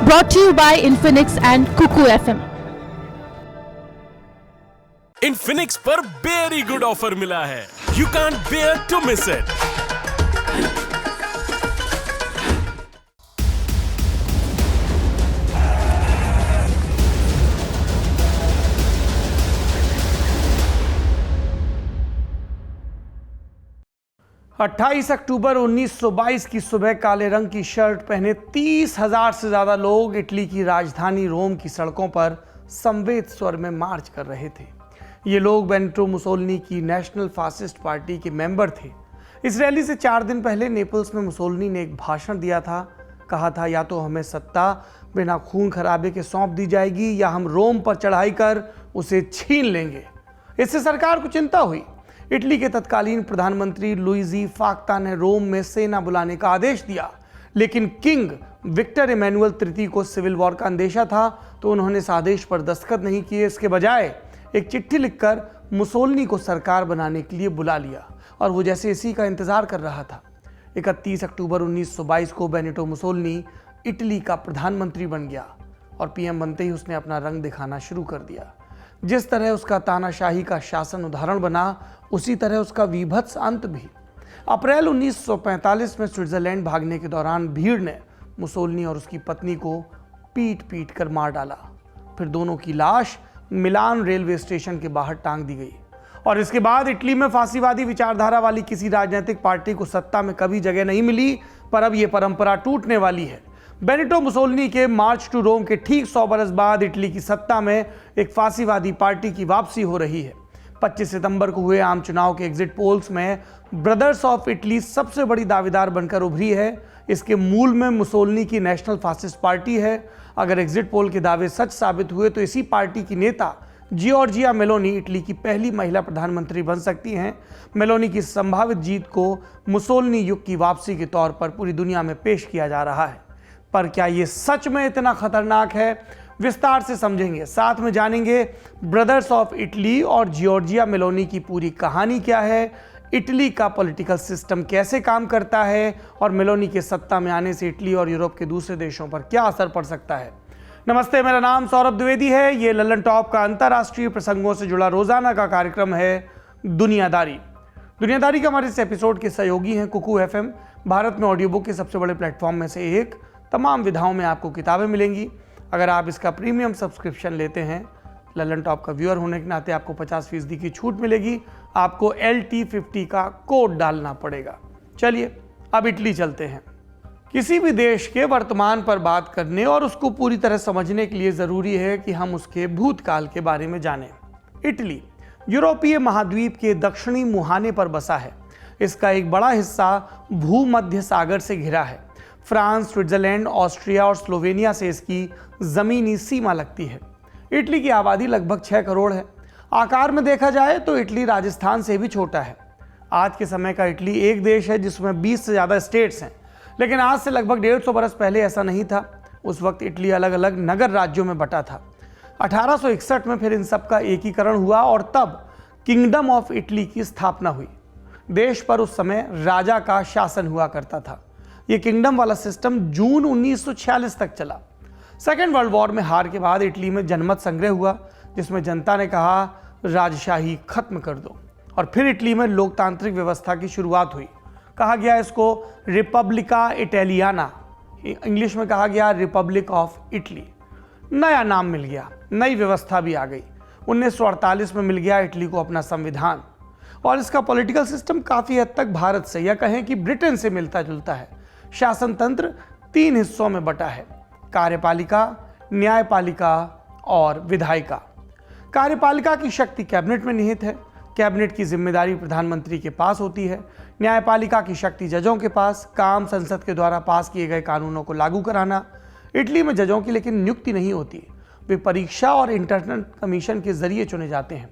Brought to you by Infinix and Kuku FM. Infinix पर very good offer मिला है, you can't bear to miss it. 28 October 1922 की सुबह काले रंग की शर्ट पहने 30,000 से ज्यादा लोग इटली की राजधानी रोम की सड़कों पर संवेद स्वर में मार्च कर रहे थे। ये लोग बेनिटो मुसोलिनी की नेशनल फासिस्ट पार्टी के मेंबर थे। इस रैली से 4 दिन पहले नेपल्स में मुसोलिनी ने एक भाषण दिया था। कहा था, या तो हमें सत्ता बिना खून खराबे के सौंप दी जाएगी या हम रोम पर चढ़ाई कर उसे छीन लेंगे। इससे सरकार को चिंता हुई। इटली के तत्कालीन प्रधानमंत्री लुइजी फाक्ता ने रोम में सेना बुलाने का आदेश दिया, लेकिन किंग विक्टर इमैनुअल तृतीय को सिविल वॉर का अंदेशा था, तो उन्होंने इस आदेश पर दस्तखत नहीं किए। इसके बजाय एक चिट्ठी लिखकर मुसोलिनी को सरकार बनाने के लिए बुला लिया और वो जैसे इसी का इंतजार कर रहा था। 31 अक्टूबर 1922 को बेनिटो मुसोलिनी इटली का प्रधानमंत्री बन गया और पीएम बनते ही उसने अपना रंग दिखाना शुरू कर दिया। जिस तरह उसका तानाशाही का शासन उदाहरण बना, उसी तरह उसका वीभत्स अंत भी। अप्रैल 1945 में स्विट्जरलैंड भागने के दौरान भीड़ ने मुसोलिनी और उसकी पत्नी को पीट पीट कर मार डाला। फिर दोनों की लाश मिलान रेलवे स्टेशन के बाहर टांग दी गई और इसके बाद इटली में फांसीवादी विचारधारा वाली किसी राजनीतिक पार्टी को सत्ता में कभी जगह नहीं मिली, पर अब यह परंपरा टूटने वाली है। बेनिटो मुसोलिनी के मार्च टू रोम के ठीक 100 बरस बाद इटली की सत्ता में एक फांसीवादी पार्टी की वापसी हो रही है। 25 सितंबर को हुए आम चुनाव के एग्जिट पोल्स में ब्रदर्स ऑफ इटली सबसे बड़ी दावेदार बनकर उभरी है। इसके मूल में मुसोलिनी की नेशनल फासिस्ट पार्टी है। अगर एग्जिट पोल के दावे सच साबित हुए तो इसी पार्टी की नेता जियोर्जिया मेलोनी इटली की पहली महिला प्रधानमंत्री बन सकती हैं। मेलोनी की संभावित जीत को मुसोलिनी युग की वापसी के तौर पर पूरी दुनिया में पेश किया जा रहा है। पर क्या ये सच में इतना खतरनाक है? विस्तार से समझेंगे, साथ में जानेंगे ब्रदर्स ऑफ इटली और जियोर्जिया मेलोनी की पूरी कहानी क्या है, इटली का पॉलिटिकल सिस्टम कैसे काम करता है और मेलोनी के सत्ता में आने से इटली और यूरोप के दूसरे देशों पर क्या असर पड़ सकता है। नमस्ते, मेरा नाम सौरभ द्विवेदी है। ये लल्लन टॉप का अंतर्राष्ट्रीय प्रसंगों से जुड़ा रोजाना का कार्यक्रम है दुनियादारी। दुनियादारी के हमारे इस एपिसोड के सहयोगी हैं कुकू एफएम, भारत में ऑडियो बुक के सबसे बड़े प्लेटफॉर्म में से एक। तमाम विधाओं में आपको किताबें मिलेंगी। अगर आप इसका प्रीमियम सब्सक्रिप्शन लेते हैं, लल्लन टॉप का व्यूअर होने के नाते आपको 50% की छूट मिलेगी। आपको LT50 का कोड डालना पड़ेगा। चलिए अब इटली चलते हैं। किसी भी देश के वर्तमान पर बात करने और उसको पूरी तरह समझने के लिए ज़रूरी है कि हम उसके भूतकाल के बारे में जानें। इटली यूरोपीय महाद्वीप के दक्षिणी मुहाने पर बसा है। इसका एक बड़ा हिस्सा भूमध्य सागर से घिरा है। फ्रांस, स्विट्जरलैंड, ऑस्ट्रिया और स्लोवेनिया से इसकी ज़मीनी सीमा लगती है। इटली की आबादी लगभग 6 करोड़ है। आकार में देखा जाए तो इटली राजस्थान से भी छोटा है। आज के समय का इटली एक देश है जिसमें 20 से ज़्यादा स्टेट्स हैं, लेकिन आज से लगभग 150 बरस पहले ऐसा नहीं था। उस वक्त इटली अलग अलग नगर राज्यों में बटा था। 1861 में फिर इन सब का एकीकरण हुआ और तब किंगडम ऑफ इटली की स्थापना हुई। देश पर उस समय राजा का शासन हुआ करता था। ये किंगडम वाला सिस्टम जून 1946 तक चला। सेकेंड वर्ल्ड वॉर में हार के बाद इटली में जनमत संग्रह हुआ, जिसमें जनता ने कहा राजशाही खत्म कर दो, और फिर इटली में लोकतांत्रिक व्यवस्था की शुरुआत हुई। कहा गया इसको रिपब्लिका इटालियाना, इंग्लिश में कहा गया रिपब्लिक ऑफ इटली। नया नाम मिल गया, नई व्यवस्था भी आ गई। 1948 में मिल गया इटली को अपना संविधान, और इसका पॉलिटिकल सिस्टम काफ़ी हद तक भारत से या कहें कि ब्रिटेन से मिलता जुलता है। शासन तंत्र 3 हिस्सों में बटा है: कार्यपालिका, न्यायपालिका और विधायिका। कार्यपालिका की शक्ति कैबिनेट में निहित है। कैबिनेट की जिम्मेदारी प्रधानमंत्री के पास होती है। न्यायपालिका की शक्ति जजों के पास, काम संसद के द्वारा पास किए गए कानूनों को लागू कराना। इटली में जजों की लेकिन नियुक्ति नहीं होती, वे परीक्षा और इंटरनल कमीशन के जरिए चुने जाते हैं।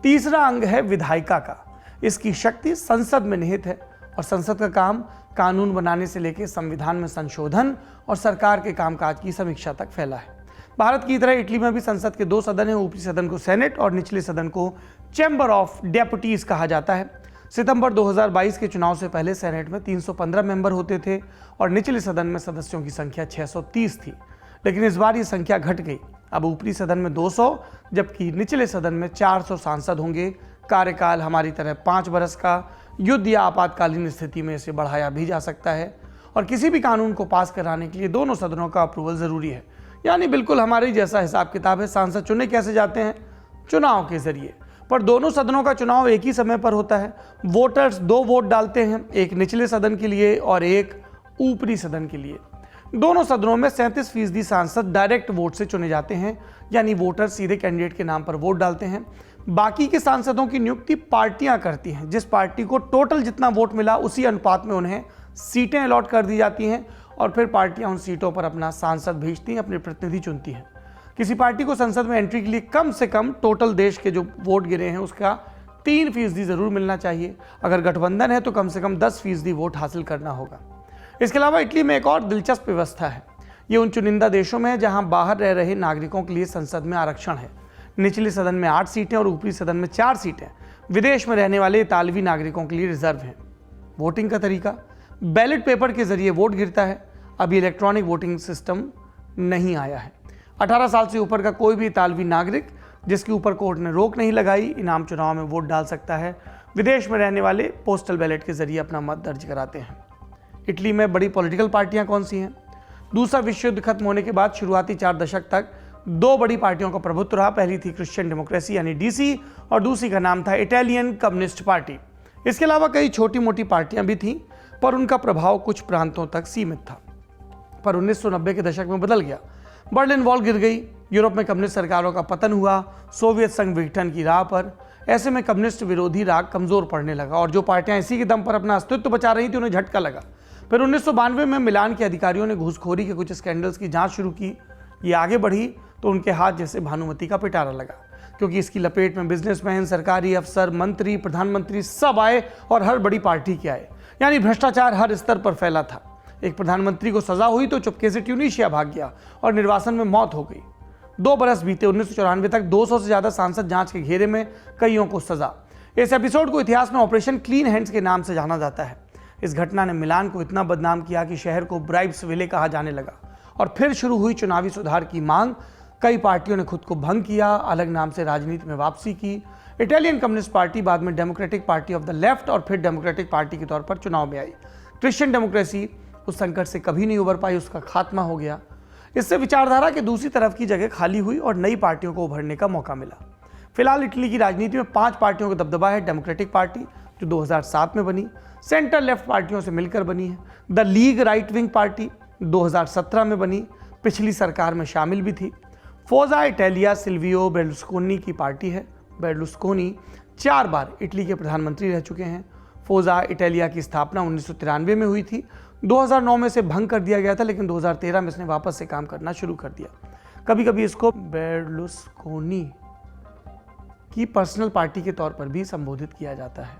तीसरा अंग है विधायिका का। इसकी शक्ति संसद में निहित है और संसद का काम कानून बनाने से लेकर संविधान में संशोधन और सरकार के कामकाज की समीक्षा तक फैला है। भारत की तरह इटली में भी संसद के 2 सदन हैं। ऊपरी सदन को सेनेट और निचले सदन को चैम्बर ऑफ डेप्यूटीज कहा जाता है। सितंबर 2022 के चुनाव से पहले सेनेट में 315 मेंबर होते थे और निचले सदन में सदस्यों की संख्या 630 थी। लेकिन इस बार ये संख्या घट गई। अब ऊपरी सदन में 200 जबकि निचले सदन में 400 सांसद होंगे। कार्यकाल हमारी तरह 5 बरस का, युद्ध या आपातकालीन स्थिति में इसे बढ़ाया भी जा सकता है और किसी भी कानून को पास कराने के लिए दोनों सदनों का अप्रूवल जरूरी है। यानी बिल्कुल हमारे जैसा हिसाब किताब है। सांसद चुने कैसे जाते हैं? चुनाव के जरिए। पर दोनों सदनों का चुनाव एक ही समय पर होता है। वोटर्स 2 वोट डालते हैं, एक निचले सदन के लिए और एक ऊपरी सदन के लिए। दोनों सदनों में 37% सांसद डायरेक्ट वोट से चुने जाते हैं, यानी वोटर सीधे कैंडिडेट के नाम पर वोट डालते हैं। बाकी के सांसदों की नियुक्ति पार्टियां करती हैं। जिस पार्टी को टोटल जितना वोट मिला उसी अनुपात में उन्हें सीटें अलॉट कर दी जाती हैं और फिर पार्टियां उन सीटों पर अपना सांसद भेजती हैं, अपने प्रतिनिधि चुनती हैं। किसी पार्टी को संसद में एंट्री के लिए कम से कम टोटल देश के जो वोट गिरे हैं उसका 3% जरूर मिलना चाहिए। अगर गठबंधन है तो कम से कम 10% वोट हासिल करना होगा। इसके अलावा इटली में एक और दिलचस्प व्यवस्था है। ये उन चुनिंदा देशों में है जहां बाहर रह रहे नागरिकों के लिए संसद में आरक्षण है। निचले सदन में 8 सीटें और ऊपरी सदन में 4 सीटें विदेश में रहने वाले इतालवी नागरिकों के लिए रिजर्व हैं। वोटिंग का तरीका, बैलेट पेपर के जरिए वोट गिरता है। अभी इलेक्ट्रॉनिक वोटिंग सिस्टम नहीं आया है। 18 साल से ऊपर का कोई भी इतालवी नागरिक जिसके ऊपर कोर्ट ने रोक नहीं लगाई इन आम चुनाव में वोट डाल सकता है। विदेश में रहने वाले पोस्टल बैलेट के जरिए अपना मत दर्ज कराते हैं। इटली में बड़ी पॉलिटिकल पार्टियां कौन सी हैं? दूसरा विश्व युद्ध खत्म होने के बाद शुरुआती 4 दशक तक 2 बड़ी पार्टियों का प्रभुत्व रहा। पहली थी क्रिश्चियन डेमोक्रेसी यानी डीसी और दूसरी का नाम था इटालियन कम्युनिस्ट पार्टी। इसके अलावा कई छोटी मोटी पार्टियां भी थीं पर उनका प्रभाव कुछ प्रांतों तक सीमित था। पर 1990 के दशक में बदल गया। बर्लिन वॉल गिर गई, यूरोप में कम्युनिस्ट सरकारों का पतन हुआ, सोवियत संघ विघटन की राह पर। ऐसे में कम्युनिस्ट विरोधी राग कमजोर पड़ने लगा और जो पार्टियां इसी के दम पर अपना अस्तित्व बचा रही थी उन्हें झटका लगा। फिर 1992 में मिलान के अधिकारियों ने घूसखोरी के कुछ स्कैंडल्स की जांच शुरू की। ये आगे बढ़ी तो उनके हाथ जैसे भानुमति का पिटारा लगा, क्योंकि इसकी लपेट में बिजनेसमैन, सरकारी अफसर, मंत्री, प्रधानमंत्री सब आए और हर बड़ी पार्टी के आए। यानी भ्रष्टाचार हर स्तर पर फैला था। एक प्रधानमंत्री को सजा हुई तो चुपके से ट्यूनीशिया भाग गया और निर्वासन में मौत हो गई। 2 बरस बीते। 1994 तक 200 से ज्यादा सांसद जांच के घेरे में, कईयों को सजा। इस एपिसोड को इतिहास में ऑपरेशन क्लीन हैंड्स के नाम से जाना जाता है। इस घटना ने मिलान को इतना बदनाम किया कि शहर को ब्राइब्स विले कहा जाने लगा और फिर शुरू हुई चुनावी सुधार की मांग। कई पार्टियों ने खुद को भंग किया, अलग नाम से राजनीति में वापसी की। इटालियन कम्युनिस्ट पार्टी बाद में democratic party of the left और फिर डेमोक्रेटिक पार्टी के तौर पर चुनाव में आई। क्रिश्चियन डेमोक्रेसी उस संकट से कभी नहीं उबर पाई, उसका खात्मा हो गया। इससे विचारधारा के दूसरी तरफ की जगह खाली हुई और नई पार्टियों को उभरने का मौका मिला। फिलहाल इटली की राजनीति में 5 पार्टियों का दबदबा है। डेमोक्रेटिक पार्टी जो 2007 में बनी, सेंटर लेफ्ट पार्टियों से मिलकर बनी है। The league right wing party 2017 में बनी, पिछली सरकार में शामिल भी थी। फोर्जा इटालिया सिल्वियो बेर्लुस्कोनी की पार्टी है। बेर्लुस्कोनी 4 बार इटली के प्रधानमंत्री रह चुके हैं। फोर्जा इटालिया की स्थापना 1993 में हुई थी। 2009 में इसे भंग कर दिया गया था, लेकिन 2013 में इसने वापस से काम करना शुरू कर दिया। कभी कभी इसको बेर्लुस्कोनी की पर्सनल पार्टी के तौर पर भी संबोधित किया जाता है।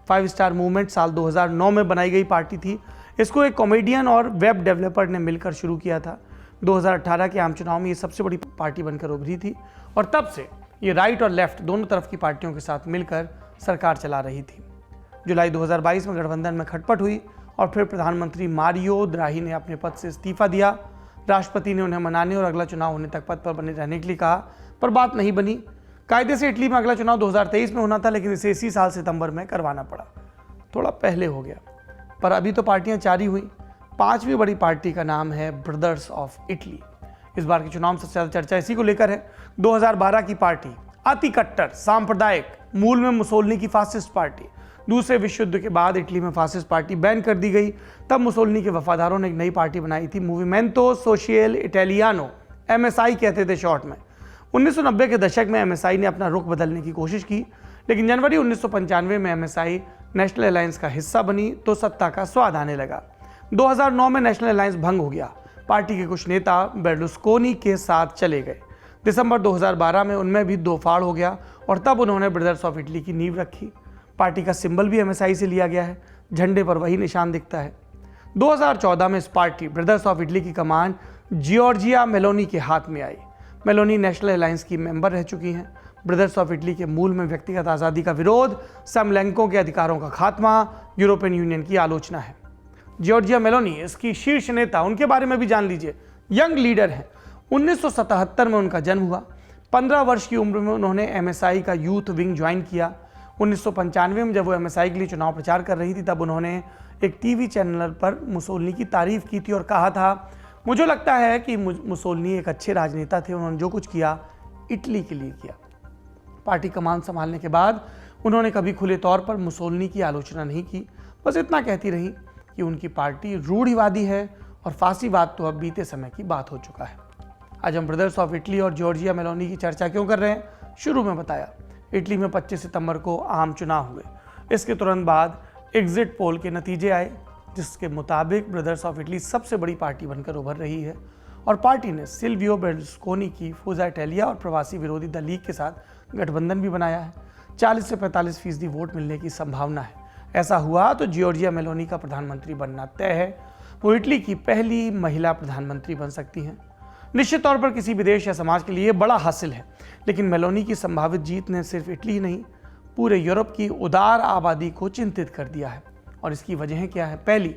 5 स्टार मूवमेंट साल 2009 में बनाई गई पार्टी थी। इसको एक कॉमेडियन और वेब डेवलपर ने मिलकर शुरू किया था। 2018 के आम चुनाव में ये सबसे बड़ी पार्टी बनकर उभरी थी और तब से ये राइट और लेफ्ट दोनों तरफ की पार्टियों के साथ मिलकर सरकार चला रही थी। जुलाई 2022 में गठबंधन में खटपट हुई और फिर प्रधानमंत्री मारियो द्राही ने अपने पद से इस्तीफा दिया। राष्ट्रपति ने उन्हें मनाने और अगला चुनाव होने तक पद पर बने रहने के लिए कहा, पर बात नहीं बनी। कायदे से इटली में अगला चुनाव 2023 में होना था, लेकिन इसे इसी साल सितंबर में करवाना पड़ा। थोड़ा पहले हो गया, पर अभी तो पार्टियां 4 ही हुई। 5वीं बड़ी पार्टी का नाम है ब्रदर्स ऑफ इटली। इस बार के चुनाव में सबसे ज्यादा चर्चा इसी को लेकर है। 2012 की पार्टी अति कट्टर सांप्रदायिक, मूल में मुसोलिनी की फासिस्ट पार्टी। दूसरे विश्व युद्ध के बाद इटली में फासिस्ट पार्टी बैन कर दी गई। तब मुसोलिनी के वफादारों ने एक नई पार्टी बनाई थी, मूवमेंटो सोशियल इटालियानो, MSI कहते थे शॉर्ट में। 1990 के दशक में MSI ने अपना रुख बदलने की कोशिश की, लेकिन जनवरी 1995 में MSI नेशनल अलायंस का हिस्सा बनी तो सत्ता का स्वाद आने लगा। 2009 में नेशनल अलायंस भंग हो गया। पार्टी के कुछ नेता बेर्लुस्कोनी के साथ चले गए। दिसंबर 2012 में उनमें भी 2 फाड़ हो गया और तब उन्होंने ब्रदर्स ऑफ इटली की नींव रखी। पार्टी का सिंबल भी MSI से लिया गया है, झंडे पर वही निशान दिखता है। 2014 में इस पार्टी ब्रदर्स ऑफ इटली की कमान जियोर्जिया मेलोनी के हाथ में आई। मेलोनी नेशनल अलायंस की मेंबर रह चुकी हैं। ब्रदर्स ऑफ इटली के मूल में व्यक्तिगत आज़ादी का विरोध, समलैंगिकों के अधिकारों का खात्मा, यूरोपियन यूनियन की आलोचना है। जियोर्जिया मेलोनी इसकी शीर्ष नेता, उनके बारे में भी जान लीजिए। यंग लीडर हैं। 1977 में उनका जन्म हुआ। 15 वर्ष की उम्र में उन्होंने MSI का यूथ विंग ज्वाइन किया। 1995 में जब वो MSI के लिए चुनाव प्रचार कर रही थी, तब उन्होंने एक टीवी चैनल पर मुसोलिनी की तारीफ की थी और कहा था, मुझे लगता है कि मुसोलिनी एक अच्छे राजनेता थे, उन्होंने जो कुछ किया इटली के लिए किया। पार्टी कमान संभालने के बाद उन्होंने कभी खुले तौर पर मुसोलिनी की आलोचना नहीं की, बस इतना कहती रही कि उनकी पार्टी रूढ़िवादी है और फांसीवाद तो अब बीते समय की बात हो चुका है। आज हम ब्रदर्स ऑफ इटली और जॉर्जिया मेलोनी की चर्चा क्यों कर रहे हैं, शुरू में बताया। इटली में 25 सितंबर को आम चुनाव हुए। इसके तुरंत बाद एग्जिट पोल के नतीजे आए, जिसके मुताबिक ब्रदर्स ऑफ इटली सबसे बड़ी पार्टी बनकर उभर रही है और पार्टी ने सिल्वियो बेर्लुस्कोनी की फोर्जा इटालिया और प्रवासी विरोधी द लीग के साथ गठबंधन भी बनाया है। 40 से 45% वोट मिलने की संभावना है। ऐसा हुआ तो जॉर्जिया मेलोनी का प्रधानमंत्री बनना तय है। वो इटली की पहली महिला प्रधानमंत्री बन सकती हैं। निश्चित तौर पर किसी भी देश या समाज के लिए बड़ा हासिल है, लेकिन मेलोनी की संभावित जीत ने सिर्फ इटली नहीं, पूरे यूरोप की उदार आबादी को चिंतित कर दिया है। और इसकी वजह क्या है? पहली,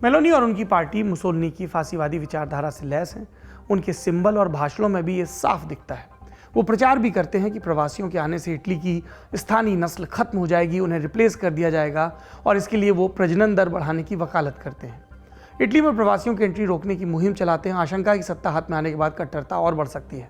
मेलोनी और उनकी पार्टी मुसोलिनी की फांसीवादी विचारधारा से लैस है। उनके सिंबल और भाषणों में भी ये साफ दिखता है। वो प्रचार भी करते हैं कि प्रवासियों के आने से इटली की स्थानीय नस्ल खत्म हो जाएगी, उन्हें रिप्लेस कर दिया जाएगा, और इसके लिए वो प्रजनन दर बढ़ाने की वकालत करते हैं। इटली में प्रवासियों की एंट्री रोकने की मुहिम चलाते हैं। आशंका की सत्ता हाथ में आने के बाद कट्टरता और बढ़ सकती है।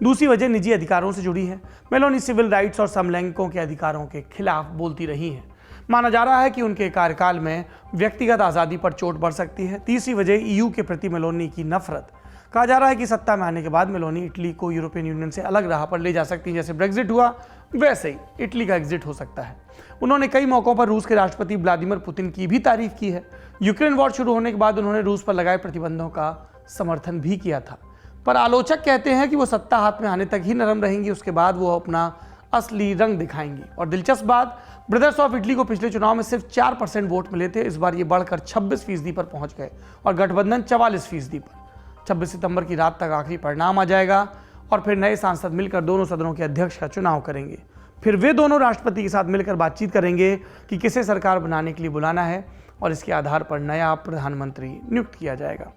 दूसरी वजह निजी अधिकारों से जुड़ी है। मेलोनी सिविल राइट्स और समलैंगिकों के अधिकारों के खिलाफ बोलती रही है। माना जा रहा है कि उनके कार्यकाल में व्यक्तिगत आज़ादी पर चोट पड़ सकती है। तीसरी वजह EU के प्रति मेलोनी की नफरत। कहा जा रहा है कि सत्ता में आने के बाद मेलोनी इटली को यूरोपियन यूनियन से अलग राह पर ले जा सकती है। जैसे ब्रेक्जिट हुआ, वैसे ही इटली का एग्जिट हो सकता है। उन्होंने कई मौकों पर रूस के राष्ट्रपति व्लादिमीर पुतिन की भी तारीफ की है। यूक्रेन वॉर शुरू होने के बाद उन्होंने रूस पर लगाए प्रतिबंधों का समर्थन भी किया था। पर आलोचक कहते हैं कि वो सत्ता हाथ में आने तक ही नरम रहेंगी, उसके बाद वो अपना असली रंग दिखाएंगी। और दिलचस्प बात, ब्रदर्स ऑफ इटली को पिछले चुनाव में सिर्फ 4% वोट मिले थे। इस बार ये बढ़कर 26% पर पहुंच गए और गठबंधन 44% पर। 26 सितंबर की रात तक आखिरी परिणाम आ जाएगा और फिर नए सांसद मिलकर दोनों सदनों के अध्यक्ष का चुनाव करेंगे। फिर वे दोनों राष्ट्रपति के साथ मिलकर बातचीत करेंगे कि किसे सरकार बनाने के लिए बुलाना है और इसके आधार पर नया प्रधानमंत्री नियुक्त किया जाएगा।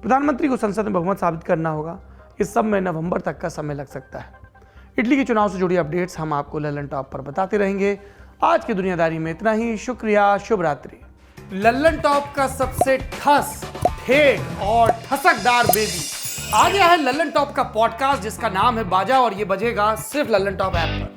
प्रधानमंत्री को संसद में बहुमत साबित करना होगा। इस सब में नवंबर तक का समय लग सकता है। इटली के चुनाव से जुड़ी अपडेट्स हम आपको लल्लन टॉप पर बताते रहेंगे। आज की दुनियादारी में इतना ही। शुक्रिया, शुभ रात्रि। लल्लन टॉप का सबसे ठस, ठेठ और ठसकदार बेबी आ गया है लल्लन टॉप का पॉडकास्ट, जिसका नाम है बाजा, और ये बजेगा सिर्फ लल्लन टॉप ऐप पर।